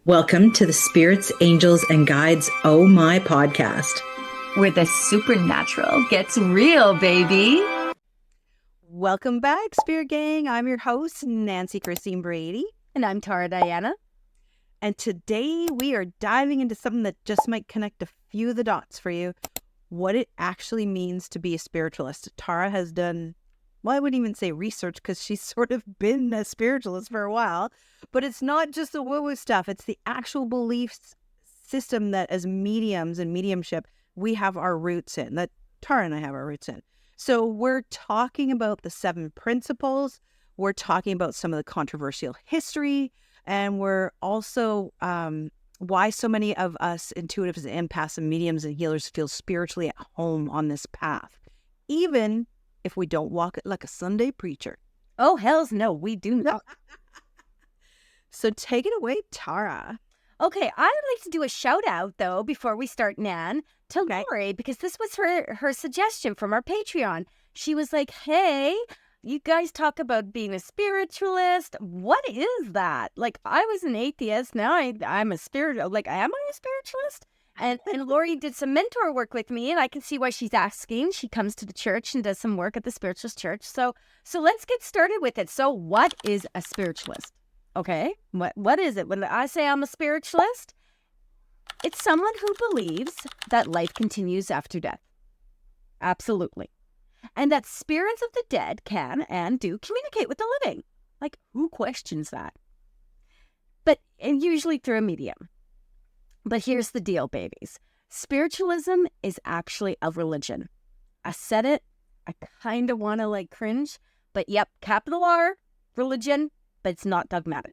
Welcome to the Spirits, Angels, and Guides Oh My podcast, where the supernatural gets real, baby. Welcome back, Spirit Gang. I'm your host, Nancy Christine Brady. And I'm Tara Diana. And today we are diving into something that just might connect a few of the dots for you. What it actually means to be a spiritualist. Tara has done, well, I wouldn't even say research because she's sort of been a spiritualist for a while. But it's not just the woo-woo stuff. It's the actual belief system that as mediums and mediumship, we have our roots in, that Tara and I have our roots in. So we're talking about the 7 principles. We're talking about some of the controversial history. And we're also why so many of us intuitives and empaths and mediums and healers feel spiritually at home on this path, even if we don't walk it like a Sunday preacher. Oh, hells no, we do not. So take it away, Tara. Okay, I'd like to do a shout out, though, before we start, Nan, to Lori, because this was her suggestion from our Patreon. She was like, hey, you guys talk about being a spiritualist. What is that? Like, I was an atheist. Now I'm a spiritualist. Like, am I a spiritualist? And Lori did some mentor work with me, and I can see why she's asking. She comes to the church and does some work at the Spiritualist Church. So let's get started with it. So what is a spiritualist? Okay, what is it? When I say I'm a spiritualist, it's someone who believes that life continues after death. Absolutely. And that spirits of the dead can and do communicate with the living. Like, who questions that? And usually through a medium. But here's the deal, babies. Spiritualism is actually a religion. I said it. I kind of want to cringe. But yep, capital R, religion. But it's not dogmatic.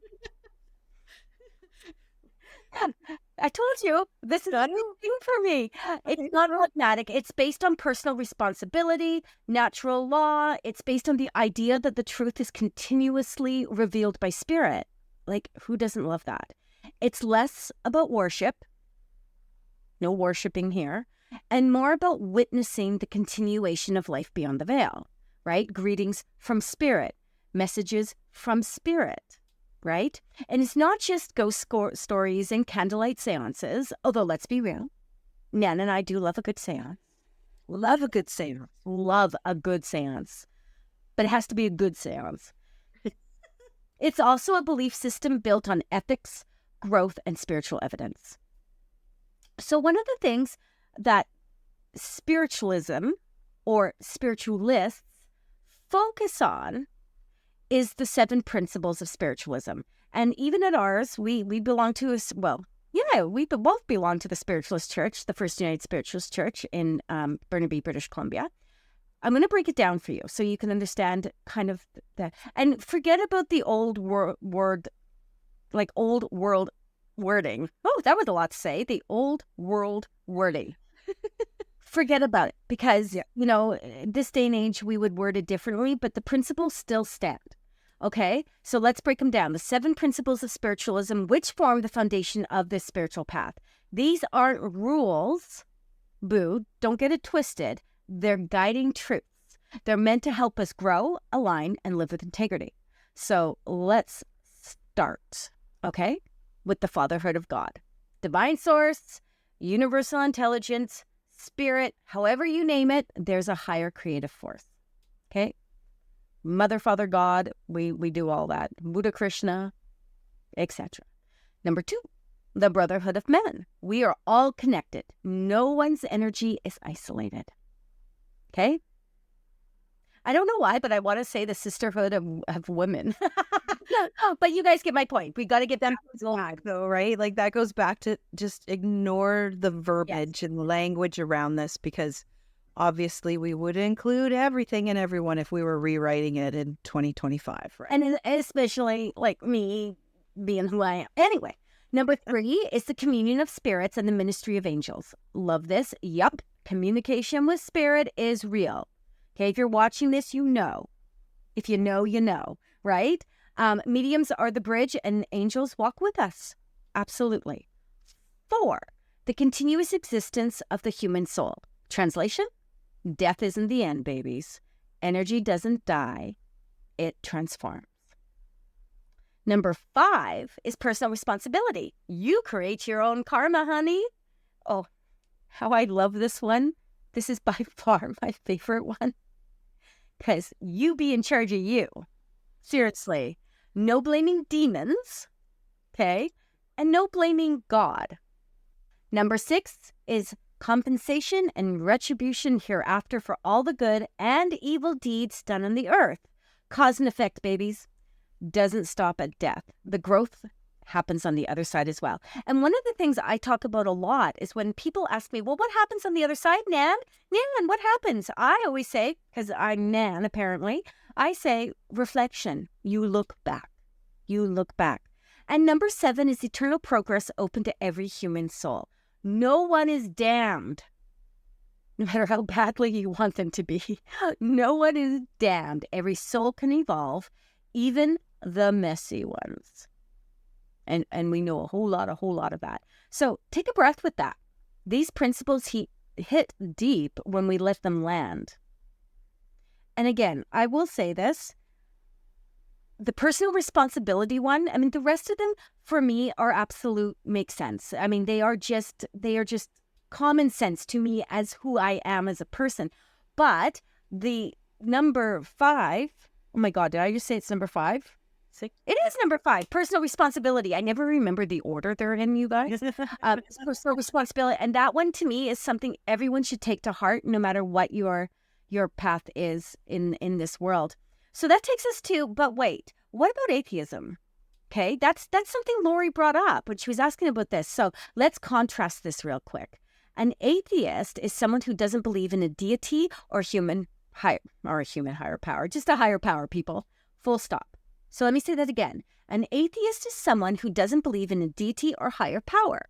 I told you, this is a new thing for me. It's not dogmatic. It's based on personal responsibility, natural law. It's based on the idea that the truth is continuously revealed by spirit. Like, who doesn't love that? It's less about worship. No worshiping here. And more about witnessing the continuation of life beyond the veil, right? Greetings from spirit. Messages from spirit, right? And it's not just ghost stories and candlelight seances, although let's be real, Nan and I do love a good seance. Love a good seance. Love a good seance. But it has to be a good seance. It's also a belief system built on ethics, growth, and spiritual evidence. So one of the things that spiritualism or spiritualists focus on is the 7 principles of spiritualism. And even at ours, we belong to we both belong to the Spiritualist Church, the First United Spiritualist Church in Burnaby, British Columbia. I'm going to break it down for you so you can understand kind of that. And forget about the old world wording. Oh, that was a lot to say. The old world wording. Forget about it because, this day and age, we would word it differently, but the principles still stand. Okay, so let's break them down. The 7 principles of spiritualism, which form the foundation of this spiritual path. These aren't rules, boo, don't get it twisted. They're guiding truths. They're meant to help us grow, align, and live with integrity. So let's start, okay, with the fatherhood of God. Divine source, universal intelligence, spirit, however you name it, there's a higher creative force, okay? Mother, Father, God, we do all that. Buddha, Krishna, etc. Number 2, the brotherhood of men. We are all connected. No one's energy is isolated. Okay? I don't know why, but I want to say the sisterhood of women. But you guys get my point. We got to get them back, though, right? Like, that goes back to just ignore the verbiage and language around this because obviously, we would include everything and everyone if we were rewriting it in 2025, right? And especially like me being who I am. Anyway, number 3 is the communion of spirits and the ministry of angels. Love this. Yup. Communication with spirit is real. Okay, if you're watching this, you know. If you know, you know, right? Mediums are the bridge and angels walk with us. Absolutely. 4, the continuous existence of the human soul. Translation? Death isn't the end, babies. Energy doesn't die. It transforms. Number 5 is personal responsibility. You create your own karma, honey. Oh, how I love this one. This is by far my favorite one. Because you be in charge of you. Seriously. No blaming demons. Okay? And no blaming God. Number 6 is compensation and retribution hereafter for all the good and evil deeds done on the earth. Cause and effect, babies. Doesn't stop at death. The growth happens on the other side as well. And one of the things I talk about a lot is when people ask me, well, what happens on the other side, Nan? Nan, what happens? I always say, because I'm Nan apparently, I say reflection. You look back. You look back. And number 7 is eternal progress open to every human soul. No one is damned, no matter how badly you want them to be. No one is damned. Every soul can evolve, even the messy ones. And we know a whole lot of that. So take a breath with that. These principles hit deep when we let them land. And again, I will say this. The personal responsibility one, I mean, the rest of them for me are absolute make sense. I mean, they are just common sense to me as who I am as a person. But the number 5, oh my God, did I just say it's number 5? 6? It is number 5, personal responsibility. I never remember the order they're in, you guys. Personal responsibility. And that one to me is something everyone should take to heart, no matter what your path is in this world. So that takes us to, but wait, what about atheism? Okay, that's something Lori brought up when she was asking about this. So let's contrast this real quick. An atheist is someone who doesn't believe in a deity or a human higher power, just a higher power, people, full stop. So let me say that again. An atheist is someone who doesn't believe in a deity or higher power.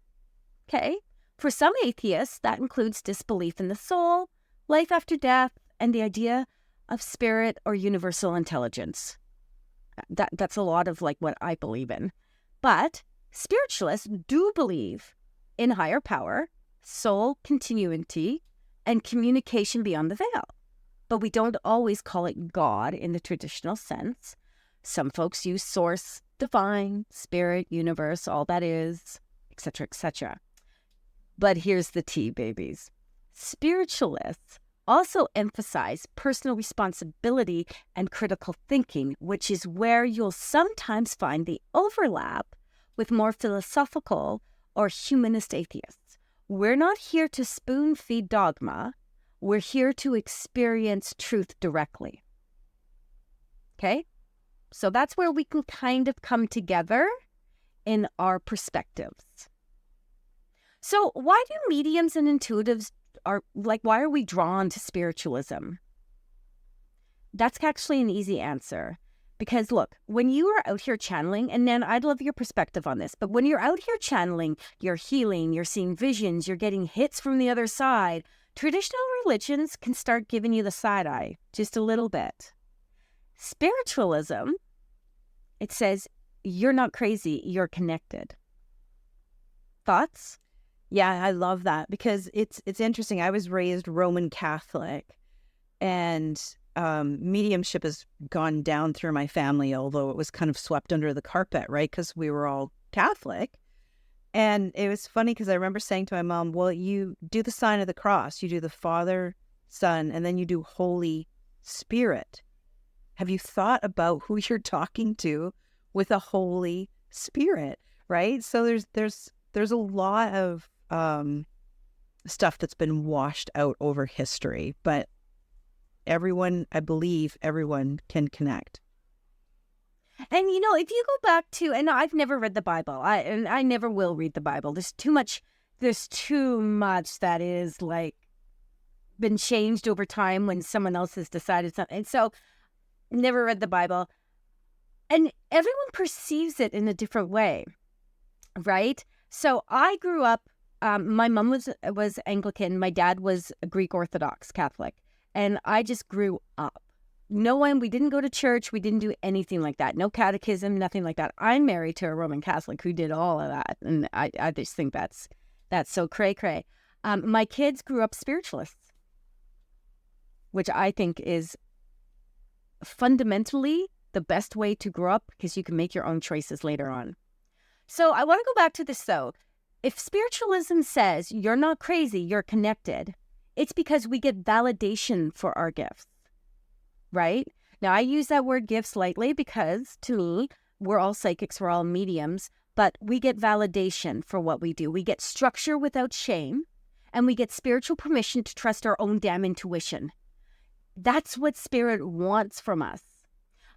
Okay, for some atheists, that includes disbelief in the soul, life after death, and the idea of spirit or universal intelligence. That's a lot of like what I believe in. But spiritualists do believe in higher power, soul continuity, and communication beyond the veil. But we don't always call it God in the traditional sense. Some folks use source, divine, spirit, universe, all that is, etc., etc. But here's the tea, babies. Spiritualists also emphasize personal responsibility and critical thinking, which is where you'll sometimes find the overlap with more philosophical or humanist atheists. We're not here to spoon-feed dogma. We're here to experience truth directly. Okay? So that's where we can kind of come together in our perspectives. So why do mediums and intuitives why are we drawn to spiritualism? That's actually an easy answer. Because look, when you are out here channeling, and Nan, I'd love your perspective on this, but when you're out here channeling, you're healing, you're seeing visions, you're getting hits from the other side, traditional religions can start giving you the side eye, just a little bit. Spiritualism, it says, you're not crazy, you're connected. Thoughts? Yeah, I love that because it's interesting. I was raised Roman Catholic, and mediumship has gone down through my family, although it was kind of swept under the carpet, right? Because we were all Catholic. And it was funny because I remember saying to my mom, well, you do the sign of the cross, you do the Father, Son, and then you do Holy Spirit. Have you thought about who you're talking to with a Holy Spirit, right? So there's a lot of stuff that's been washed out over history, but I believe everyone can connect. And if you go back to, and I've never read the Bible, I never will read the Bible. There's too much that is like been changed over time when someone else has decided something. And so never read the Bible. And everyone perceives it in a different way, right? So I grew up, my mom was Anglican, my dad was a Greek Orthodox Catholic, and I just grew up. We didn't go to church, we didn't do anything like that, no catechism, nothing like that. I'm married to a Roman Catholic who did all of that, and I just think that's so cray-cray. My kids grew up spiritualists, which I think is fundamentally the best way to grow up because you can make your own choices later on. So I want to go back to this though. If spiritualism says you're not crazy, you're connected, it's because we get validation for our gifts, right? Now, I use that word gifts lightly because to me, we're all psychics, we're all mediums, but we get validation for what we do. We get structure without shame, and we get spiritual permission to trust our own damn intuition. That's what spirit wants from us.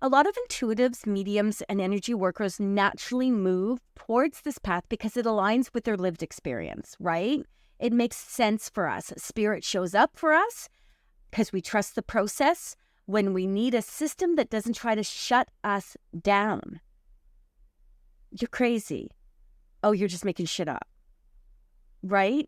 A lot of intuitives, mediums, and energy workers naturally move towards this path because it aligns with their lived experience, right? It makes sense for us. Spirit shows up for us because we trust the process when we need a system that doesn't try to shut us down. You're crazy. Oh, you're just making shit up, right?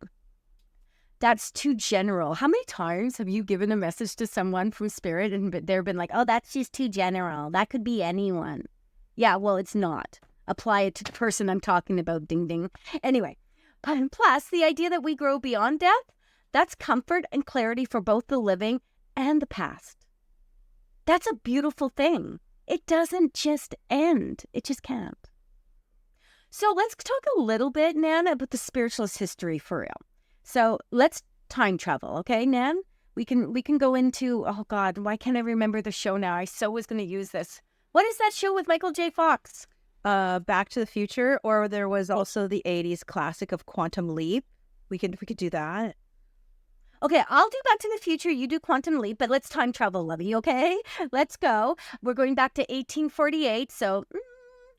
That's too general. How many times have you given a message to someone from spirit and they've been like, oh, that's just too general. That could be anyone. Yeah, well, it's not. Apply it to the person I'm talking about. Ding, ding. Anyway, plus the idea that we grow beyond death, that's comfort and clarity for both the living and the past. That's a beautiful thing. It doesn't just end. It just can't. So let's talk a little bit, Nan, about the spiritualist history for real. So let's time travel, okay, Nan? We can go into, oh God, why can't I remember the show now? I so was going to use this. What is that show with Michael J. Fox? Back to the Future, or there was also the 80s classic of Quantum Leap. We could do that. Okay, I'll do Back to the Future, you do Quantum Leap, but let's time travel, Lovey, okay? Let's go. We're going back to 1848, so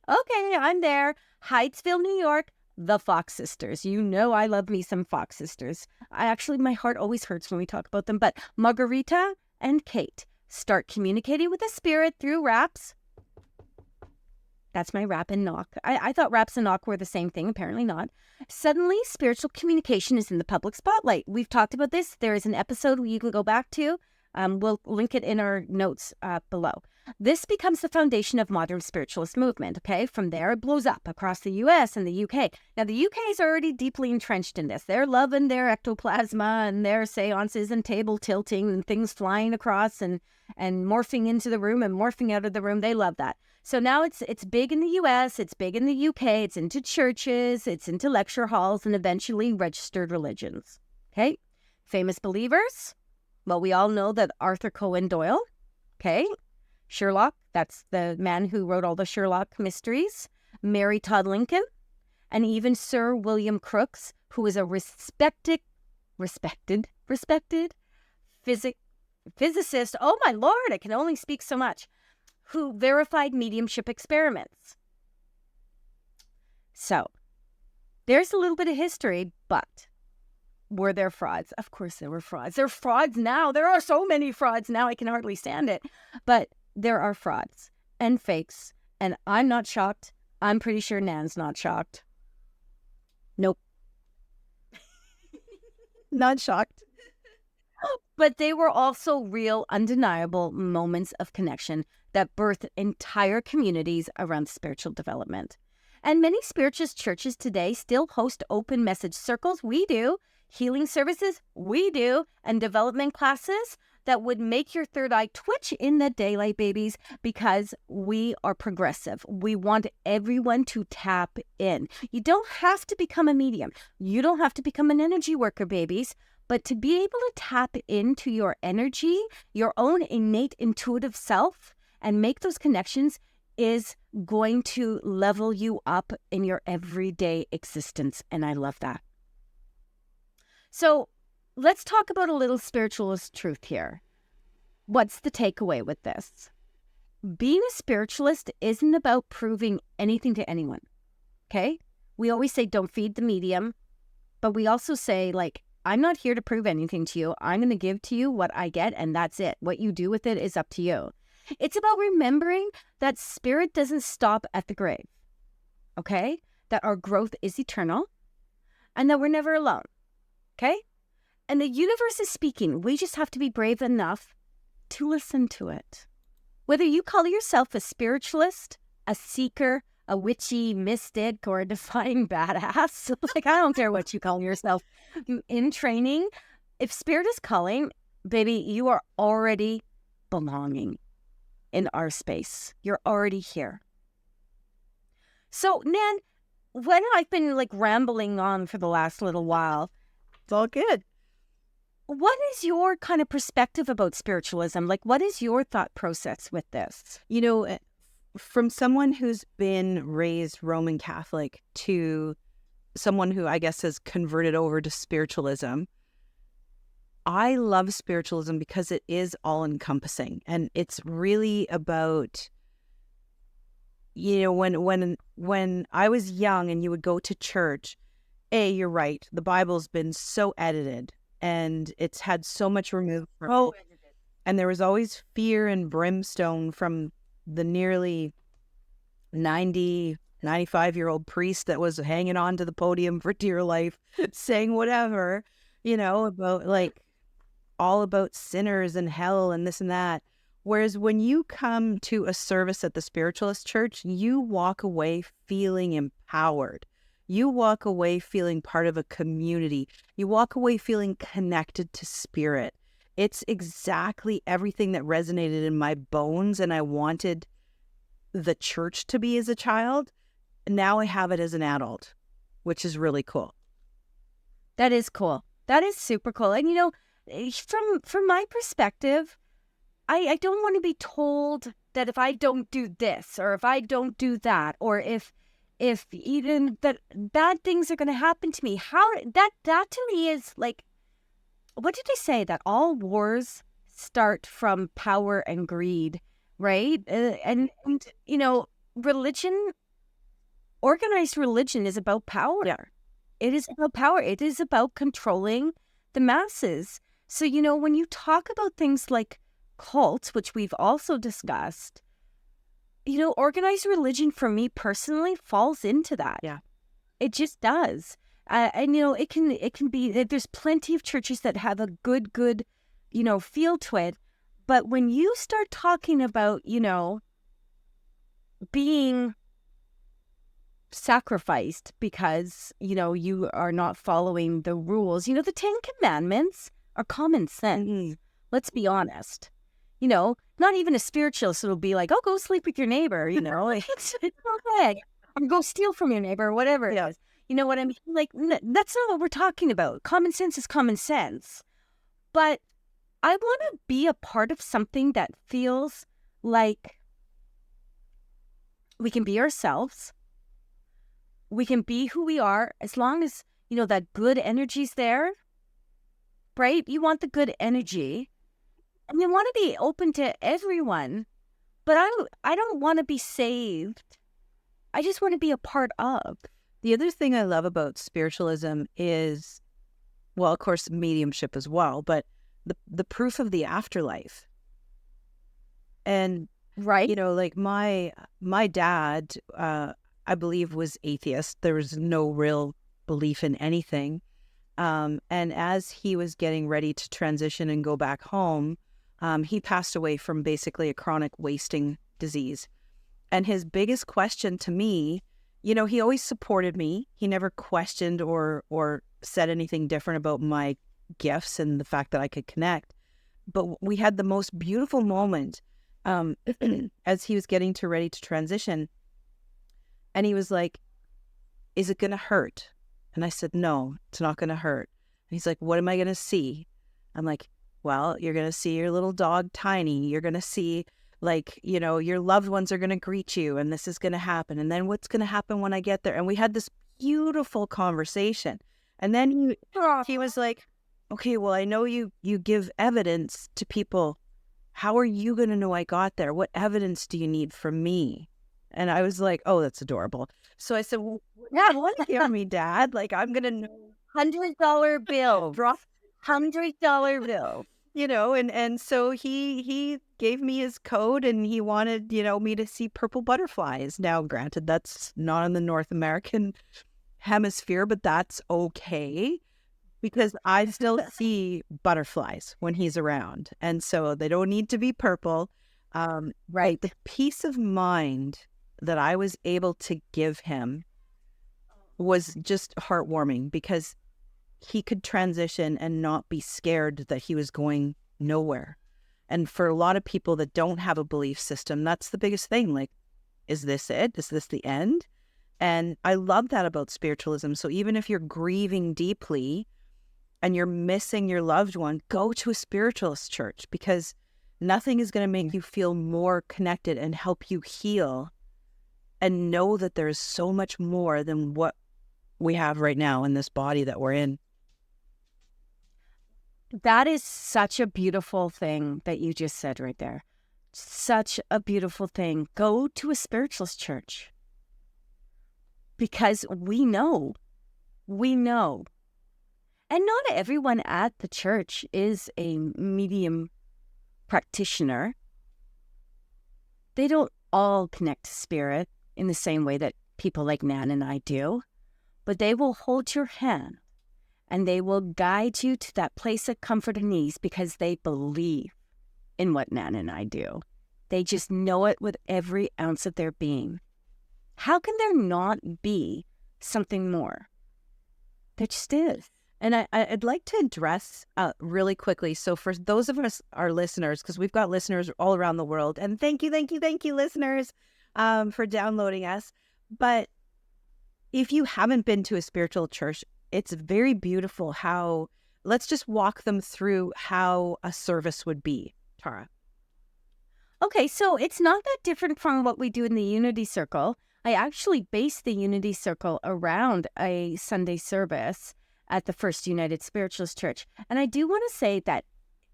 okay, I'm there. Hydesville, New York. The Fox sisters. You know I love me some Fox sisters. My heart always hurts when we talk about them. But Margarita and Kate start communicating with the spirit through raps. That's my rap and knock. I thought raps and knock were the same thing. Apparently not. Suddenly, spiritual communication is in the public spotlight. We've talked about this. There is an episode you can go back to. We'll link it in our notes below. This becomes the foundation of modern spiritualist movement, okay? From there, it blows up across the US and the UK. Now, the UK is already deeply entrenched in this. They're loving their ectoplasma and their seances and table tilting and things flying across and morphing into the room and morphing out of the room. They love that. So now it's big in the US, it's big in the UK, it's into churches, it's into lecture halls, and eventually registered religions, okay? Famous believers? Well, we all know that Arthur Conan Doyle, okay? Sherlock, that's the man who wrote all the Sherlock mysteries. Mary Todd Lincoln, and even Sir William Crookes, who was a respected physicist. Oh my Lord, I can only speak so much. Who verified mediumship experiments. So, there's a little bit of history, but were there frauds? Of course there were frauds. There are frauds now. There are so many frauds now, I can hardly stand it. But there are frauds and fakes, and I'm not shocked. I'm pretty sure Nan's not shocked. Nope. Not shocked. But they were also real, undeniable moments of connection that birthed entire communities around spiritual development. And many spiritualist churches today still host open message circles. We do. Healing services. We do. And development classes that would make your third eye twitch in the daylight, babies, because we are progressive. We want everyone to tap in. You don't have to become a medium. You don't have to become an energy worker, babies. But to be able to tap into your energy, your own innate intuitive self, and make those connections is going to level you up in your everyday existence. And I love that. So let's talk about a little spiritualist truth here. What's the takeaway with this? Being a spiritualist isn't about proving anything to anyone. Okay? We always say don't feed the medium, but we also say, like, I'm not here to prove anything to you. I'm going to give to you what I get, and that's it. What you do with it is up to you. It's about remembering that spirit doesn't stop at the grave, okay? That our growth is eternal, and that we're never alone, okay? And the universe is speaking. We just have to be brave enough to listen to it. Whether you call yourself a spiritualist, a seeker, a witchy mystic, or a defying badass, like, I don't care what you call yourself in training. If spirit is calling, baby, you are already belonging in our space. You're already here. So, Nan, when I've been like rambling on for the last little while, It's all good. what is your kind of perspective about spiritualism? Like, what is your thought process with this? You know, from someone who's been raised Roman Catholic to someone who I guess has converted over to spiritualism, I love spiritualism because it is all encompassing, and it's really about, you know, when I was young and you would go to church, you're right, the Bible's been so edited and it's had so much removed from it. And there was always fear and brimstone from the nearly 95-year-old priest that was hanging on to the podium for dear life, saying whatever, you know, about like all about sinners and hell and this and that. Whereas when you come to a service at the Spiritualist Church, you walk away feeling empowered. You walk away feeling part of a community. You walk away feeling connected to spirit. It's exactly everything that resonated in my bones and I wanted the church to be as a child. Now I have it as an adult, which is really cool. That is cool. That is super cool. And, you know, from my perspective, I don't want to be told that if I don't do this or if I don't do that or if even that bad things are going to happen to me. How that to me is like, what did they say? That all wars start from power and greed, right? And you know, religion, organized religion is about power. Yeah. It is about power. It is about controlling the masses. So, you know, when you talk about things like cults, which we've also discussed, you know, organized religion for me personally falls into that. Yeah. It just does. And, you know, it can be, there's plenty of churches that have a good, you know, feel to it. But when you start talking about, you know, being sacrificed because, you know, you are not following the rules, you know, the 10 Commandments are common sense. Mm-hmm. Let's be honest. You know, not even a spiritualist will be like, oh, go sleep with your neighbor, you know, it's okay. Or go steal from your neighbor or whatever it is. You know what I mean? Like, that's not what we're talking about. Common sense is common sense. But I want to be a part of something that feels like we can be ourselves. We can be who we are as long as, you know, that good energy's there, right? You want the good energy. And you want to be open to everyone, but I don't want to be saved. I just want to be a part of. The other thing I love about spiritualism is, well, of course, mediumship as well, but the proof of the afterlife. And, right, you know, like my dad, I believe, was atheist. There was no real belief in anything. And as he was getting ready to transition and go back home, he passed away from basically a chronic wasting disease. And his biggest question to me, you know, he always supported me. He never questioned or said anything different about my gifts and the fact that I could connect. But we had the most beautiful moment as he was getting ready to transition. And he was like, is it going to hurt? And I said, no, it's not going to hurt. And he's like, what am I going to see? I'm like, well, you're going to see your little dog, Tiny. You're going to see, like, you know, your loved ones are going to greet you and this is going to happen. And then what's going to happen when I get there? And we had this beautiful conversation. And then he was like, okay, well, I know you give evidence to people. How are you going to know I got there? What evidence do you need from me? And I was like, oh, that's adorable. So I said, well, yeah, what give me, Dad? Like, I'm going to know. $100 bill. Drop $100 bill. You know, and so he gave me his code and he wanted, you know, me to see purple butterflies. Now, granted, that's not in the North American hemisphere, but that's okay because I still see butterflies when he's around. And so they don't need to be purple. Right. The peace of mind that I was able to give him was just heartwarming because he could transition and not be scared that he was going nowhere. And for a lot of people that don't have a belief system, that's the biggest thing. Like, is this it? Is this the end? And I love that about spiritualism. So even if you're grieving deeply and you're missing your loved one, go to a spiritualist church, because nothing is going to make you feel more connected and help you heal and know that there's so much more than what we have right now in this body that we're in. That is such a beautiful thing that you just said right there. Such a beautiful thing. Go to a spiritualist church. Because we know. And not everyone at the church is a medium practitioner. They don't all connect to spirit in the same way that people like Nan and I do. But they will hold your hand and they will guide you to that place of comfort and ease because they believe in what Nan and I do. They just know it with every ounce of their being. How can there not be something more? There just is. And I'd like to address really quickly. So for those of us, our listeners, because we've got listeners all around the world, and thank you, listeners, for downloading us. But if you haven't been to a spiritual church, it's very beautiful how, let's just walk them through how a service would be, Tara. Okay, so it's not that different from what we do in the Unity Circle. I actually based the Unity Circle around a Sunday service at the First United Spiritualist Church. And I do want to say that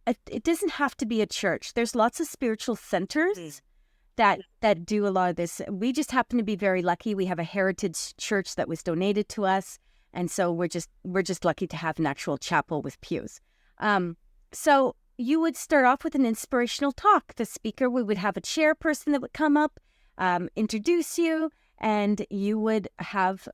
it doesn't have to be a church. There's lots of spiritual centers that do a lot of this. We just happen to be very lucky. We have a heritage church that was donated to us. And so we're just lucky to have an actual chapel with pews. So you would start off with an inspirational talk. The speaker, we would have a chairperson that would come up, introduce you, and you would have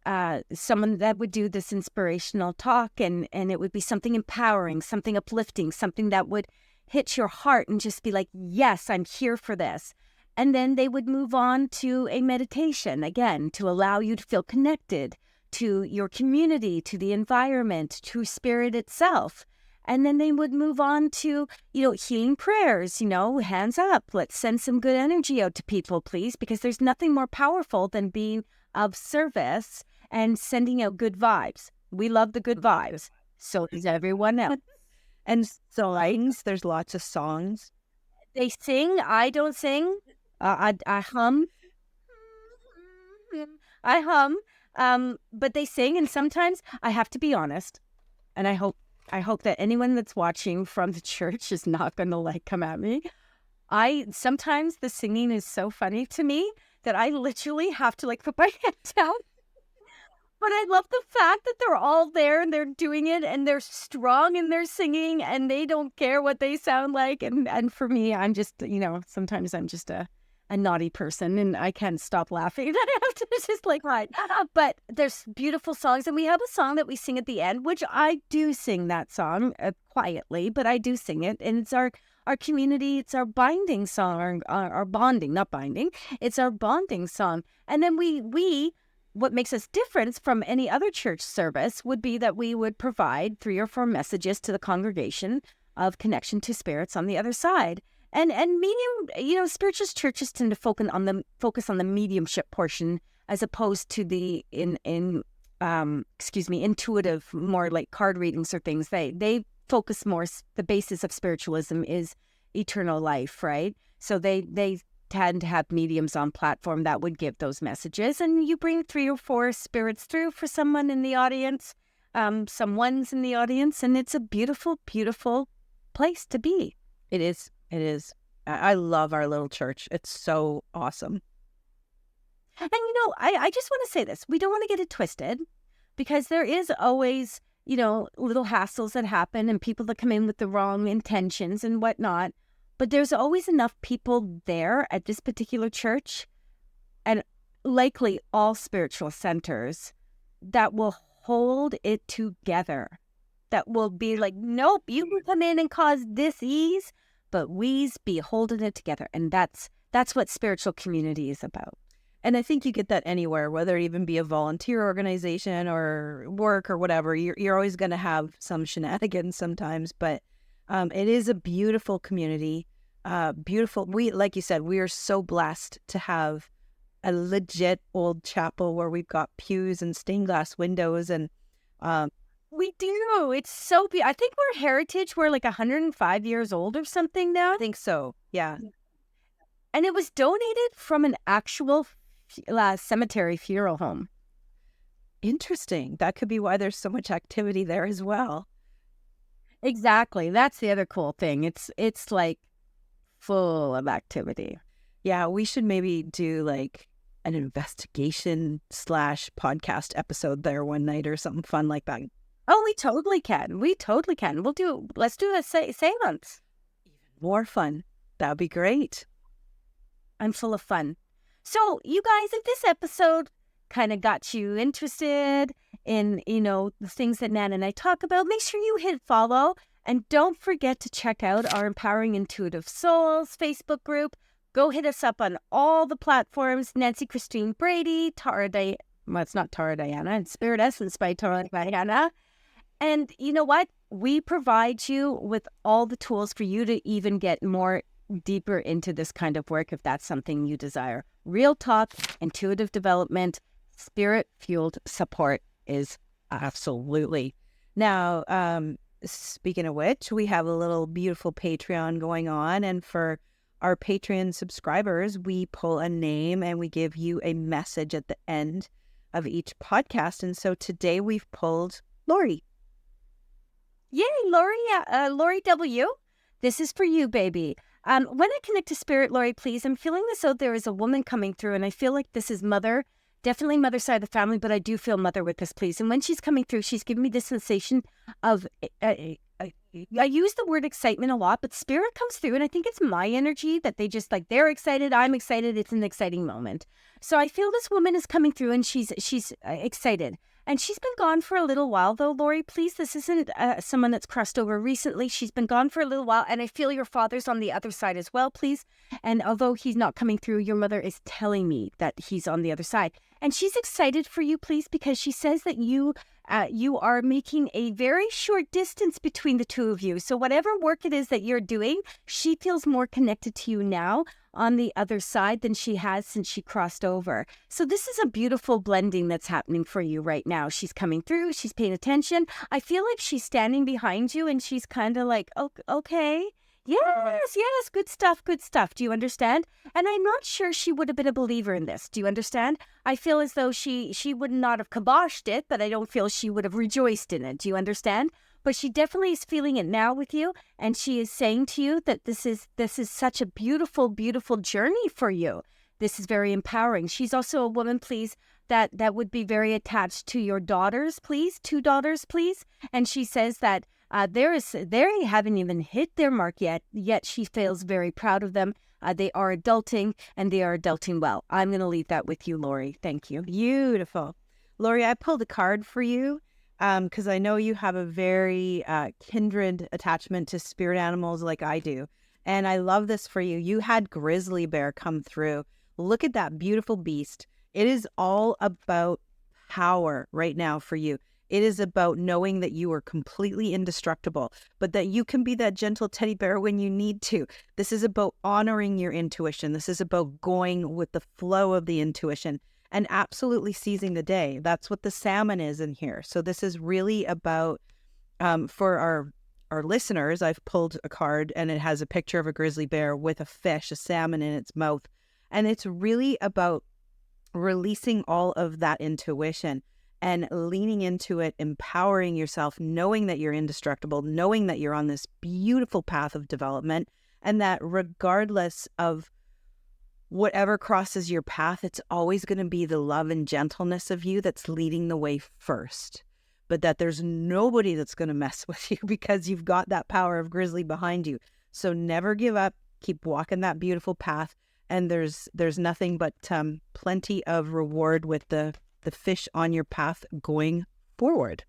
someone that would do this inspirational talk, and it would be something empowering, something uplifting, something that would hit your heart and just be like, yes, I'm here for this. And then they would move on to a meditation, again, to allow you to feel connected to your community, to the environment, to spirit itself. And then they would move on to, healing prayers, hands up. Let's send some good energy out to people, please, because there's nothing more powerful than being of service and sending out good vibes. We love the good vibes. So does everyone else. And songs, there's lots of songs. They sing. I don't sing. I hum. I hum. But they sing, and sometimes I have to be honest, and I hope that anyone that's watching from the church is not going to come at me. Sometimes the singing is so funny to me that I literally have to put my head down. But I love the fact that they're all there and they're doing it and they're strong in their singing and they don't care what they sound like. And for me, I'm just, sometimes I'm just a naughty person and I can't stop laughing. I have to just hide. But there's beautiful songs, and we have a song that we sing at the end, which I do sing that song quietly, but I do sing it, and it's our community, it's our binding song, our bonding, not binding, it's our bonding song. And then we what makes us different from any other church service would be that we would provide 3 or 4 messages to the congregation of connection to spirits on the other side. And medium, spiritualist churches tend to focus on the mediumship portion as opposed to the intuitive, more like card readings or things. They focus more. The basis of spiritualism is eternal life, right? So they tend to have mediums on platform that would give those messages, and you bring 3 or 4 spirits through for someone in the audience, someone's in the audience, and it's a beautiful, beautiful place to be. It is. I love our little church. It's so awesome. And, I just want to say this. We don't want to get it twisted, because there is always, little hassles that happen and people that come in with the wrong intentions and whatnot. But there's always enough people there at this particular church, and likely all spiritual centers, that will hold it together. That will be like, nope, you can come in and cause dis-ease, but we's be holding it together. And that's what spiritual community is about. And I think you get that anywhere, whether it even be a volunteer organization or work or whatever. You're always going to have some shenanigans sometimes, but it is a beautiful community. beautiful. We, like you said, we are so blessed to have a legit old chapel where we've got pews and stained glass windows and We do. It's so beautiful. I think we're heritage. We're like 105 years old or something now. I think so. Yeah. And it was donated from an actual cemetery funeral home. Interesting. That could be why there's so much activity there as well. Exactly. That's the other cool thing. It's like full of activity. Yeah, we should maybe do like an investigation / podcast episode there one night or something fun like that. Oh, we totally can. Let's do a seance. Even more fun. That would be great. I'm full of fun. So you guys, if this episode kind of got you interested in, the things that Nan and I talk about, make sure you hit follow. And don't forget to check out our Empowering Intuitive Souls Facebook group. Go hit us up on all the platforms. Nancy Christine Brady, it's not Tara Diana, it's Spirit Essence by Tara Diana. And you know what? We provide you with all the tools for you to even get more deeper into this kind of work if that's something you desire. Real talk, intuitive development, spirit-fueled support is absolutely. Now, speaking of which, we have a little beautiful Patreon going on. And for our Patreon subscribers, we pull a name and we give you a message at the end of each podcast. And so today we've pulled Lori. Yay, Lori W. This is for you, baby. When I connect to Spirit, Lori, please, I'm feeling as though there is a woman coming through, and I feel like this is mother, definitely mother side of the family, but I do feel mother with this, please. And when she's coming through, she's giving me this sensation of, I use the word excitement a lot, but Spirit comes through, and I think it's my energy that they just like, they're excited, I'm excited, it's an exciting moment. So I feel this woman is coming through, and she's excited. And she's been gone for a little while, though, Lori, please. This isn't someone that's crossed over recently. She's been gone for a little while, and I feel your father's on the other side as well, please. And although he's not coming through, your mother is telling me that he's on the other side. And she's excited for you, please, because she says that you are making a very short distance between the two of you. So whatever work it is that you're doing, she feels more connected to you now on the other side than she has since she crossed over. So this is a beautiful blending that's happening for you right now. She's coming through. She's paying attention. I feel like she's standing behind you and she's kind of like, oh, okay. Yes, good stuff. Do you understand? And I'm not sure she would have been a believer in this. Do you understand? I feel as though she would not have kiboshed it, but I don't feel she would have rejoiced in it. Do you understand? But she definitely is feeling it now with you, and she is saying to you that this is such a beautiful, beautiful journey for you. This is very empowering. She's also a woman, please, that would be very attached to your daughters, please, 2 daughters, please. And she says that they haven't even hit their mark yet she feels very proud of them. They are adulting, and they are adulting well. I'm going to leave that with you, Lori. Thank you. Beautiful. Lori, I pulled a card for you because I know you have a very kindred attachment to spirit animals like I do. And I love this for you. You had grizzly bear come through. Look at that beautiful beast. It is all about power right now for you. It is about knowing that you are completely indestructible, but that you can be that gentle teddy bear when you need to. This is about honoring your intuition. This is about going with the flow of the intuition and absolutely seizing the day. That's what the salmon is in here. So this is really about, for our listeners, I've pulled a card and it has a picture of a grizzly bear with a fish, a salmon in its mouth. And it's really about releasing all of that intuition and leaning into it, empowering yourself, knowing that you're indestructible, knowing that you're on this beautiful path of development, and that regardless of whatever crosses your path, it's always going to be the love and gentleness of you that's leading the way first. But that there's nobody that's going to mess with you because you've got that power of grizzly behind you. So never give up. Keep walking that beautiful path. And there's nothing but plenty of reward with the fish on your path going forward.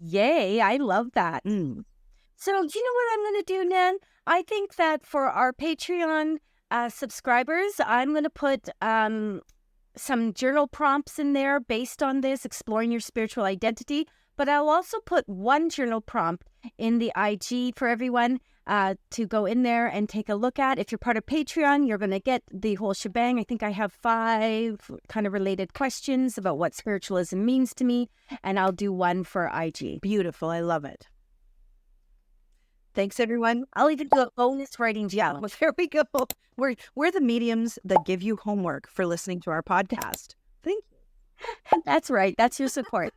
Yay, I love that. So do you know what I'm going to do, Nan? I think that for our Patreon subscribers, I'm going to put some journal prompts in there based on this, exploring your spiritual identity. But I'll also put one journal prompt in the IG for everyone to go in there and take a look at. If you're part of Patreon, you're going to get the whole shebang. I think I have 5 kind of related questions about what spiritualism means to me, and I'll do one for IG. Beautiful. I love it. Thanks, everyone. I'll even do a bonus writing challenge. Well, there we go. We're the mediums that give you homework for listening to our podcast. Thank you. That's right. That's your support.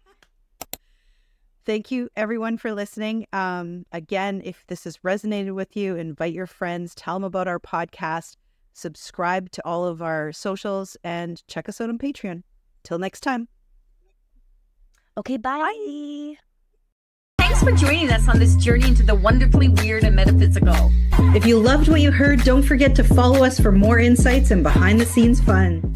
Thank you, everyone, for listening. Again, if this has resonated with you, invite your friends, tell them about our podcast, subscribe to all of our socials, and check us out on Patreon. Till next time. Okay, bye. Thanks for joining us on this journey into the wonderfully weird and metaphysical. If you loved what you heard, don't forget to follow us for more insights and behind the scenes fun.